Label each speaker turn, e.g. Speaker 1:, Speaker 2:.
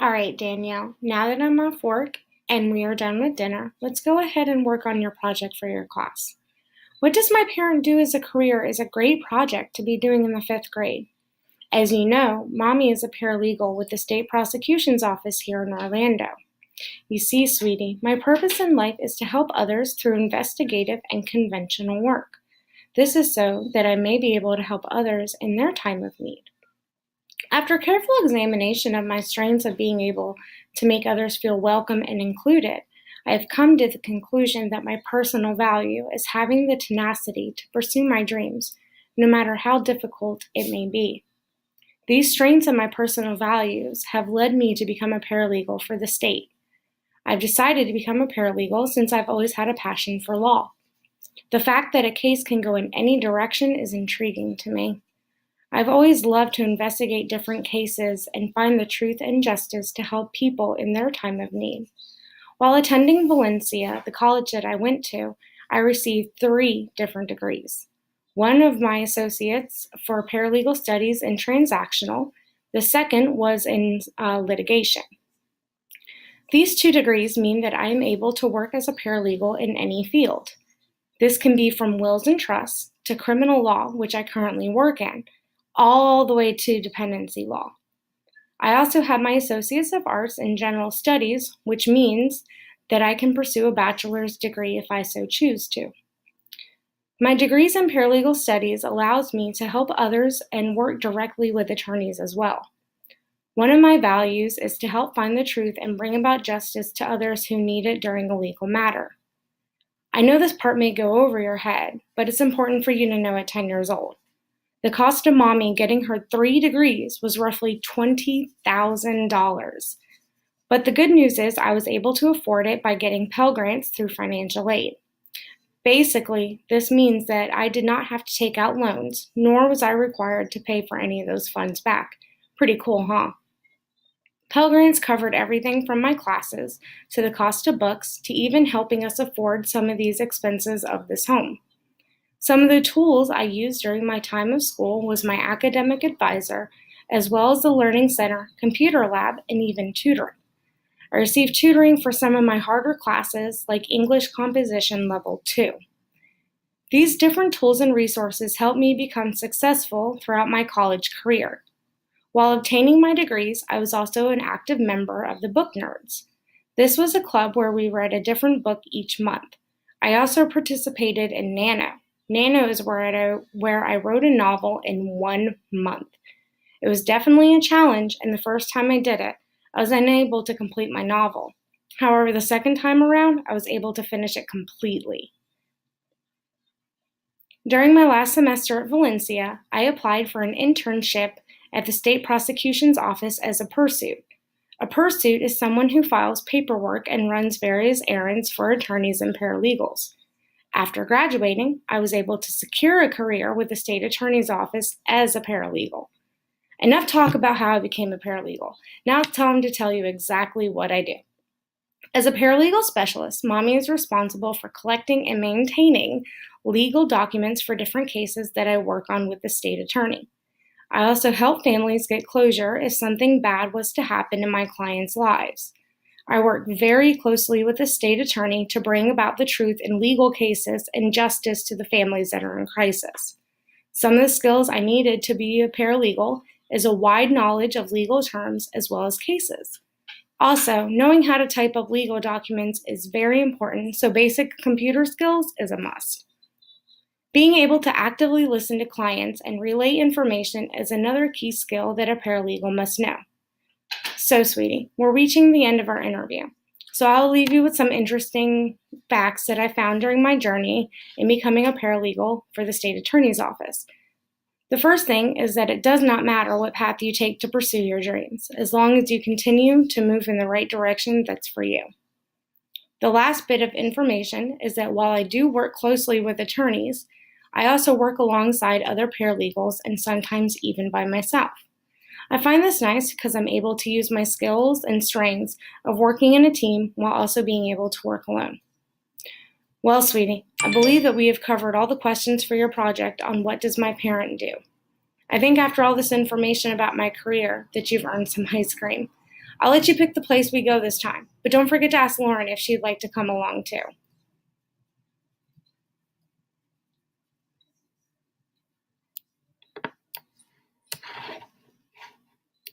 Speaker 1: All right, Danielle, now that I'm off work and we are done with dinner, let's go ahead and work on your project for your class. What does my parent do as a career is a great project to be doing in the fifth grade. As you know, Mommy is a paralegal with the state prosecution's office here in Orlando. You see, sweetie, my purpose in life is to help others through investigative and conventional work. This is so that I may be able to help others in their time of need. After careful examination of my strengths of being able to make others feel welcome and included, I have come to the conclusion that my personal value is having the tenacity to pursue my dreams, no matter how difficult it may be. These strengths and my personal values have led me to become a paralegal for the state. I've decided to become a paralegal since I've always had a passion for law. The fact that a case can go in any direction is intriguing to me. I've always loved to investigate different cases and find the truth and justice to help people in their time of need. While attending Valencia, the college that I went to, I received 3 different degrees. One of my associates for paralegal studies in transactional, the second was in litigation. These 2 degrees mean that I am able to work as a paralegal in any field. This can be from wills and trusts to criminal law, which I currently work in, all the way to dependency law. I also have my Associates of Arts in General Studies, which means that I can pursue a bachelor's degree if I so choose to. My degrees in paralegal studies allows me to help others and work directly with attorneys as well. One of my values is to help find the truth and bring about justice to others who need it during a legal matter. I know this part may go over your head, but it's important for you to know at 10 years old. The cost of Mommy getting her 3 degrees was roughly $20,000. But the good news is I was able to afford it by getting Pell Grants through financial aid. Basically, this means that I did not have to take out loans, nor was I required to pay for any of those funds back. Pretty cool, huh? Pell Grants covered everything from my classes to the cost of books to even helping us afford some of these expenses of this home. Some of the tools I used during my time of school was my academic advisor, as well as the Learning Center, computer lab, and even tutoring. I received tutoring for some of my harder classes, like English Composition Level 2. These different tools and resources helped me become successful throughout my college career. While obtaining my degrees, I was also an active member of the Book Nerds. This was a club where we read a different book each month. I also participated in Nano. Nano is where I wrote a novel in 1 month. It was definitely a challenge, and the first time I did it, I was unable to complete my novel. However, the second time around, I was able to finish it completely. During my last semester at Valencia, I applied for an internship at the state prosecution's office as a pursuit. A pursuit is someone who files paperwork and runs various errands for attorneys and paralegals. After graduating, I was able to secure a career with the state attorney's office as a paralegal. Enough talk about how I became a paralegal. Now it's time to tell you exactly what I do. As a paralegal specialist, Mommy is responsible for collecting and maintaining legal documents for different cases that I work on with the state attorney. I also help families get closure if something bad was to happen in my clients' lives. I work very closely with the state attorney to bring about the truth in legal cases and justice to the families that are in crisis. Some of the skills I needed to be a paralegal is a wide knowledge of legal terms as well as cases. Also, knowing how to type up legal documents is very important, so basic computer skills is a must. Being able to actively listen to clients and relay information is another key skill that a paralegal must know. So, sweetie, we're reaching the end of our interview. So I'll leave you with some interesting facts that I found during my journey in becoming a paralegal for the state attorney's office. The first thing is that it does not matter what path you take to pursue your dreams, as long as you continue to move in the right direction that's for you. The last bit of information is that while I do work closely with attorneys, I also work alongside other paralegals and sometimes even by myself. I find this nice because I'm able to use my skills and strengths of working in a team while also being able to work alone. Well, sweetie, I believe that we have covered all the questions for your project on what does my parent do. I think after all this information about my career that you've earned some ice cream. I'll let you pick the place we go this time, but don't forget to ask Lauren if she'd like to come along too.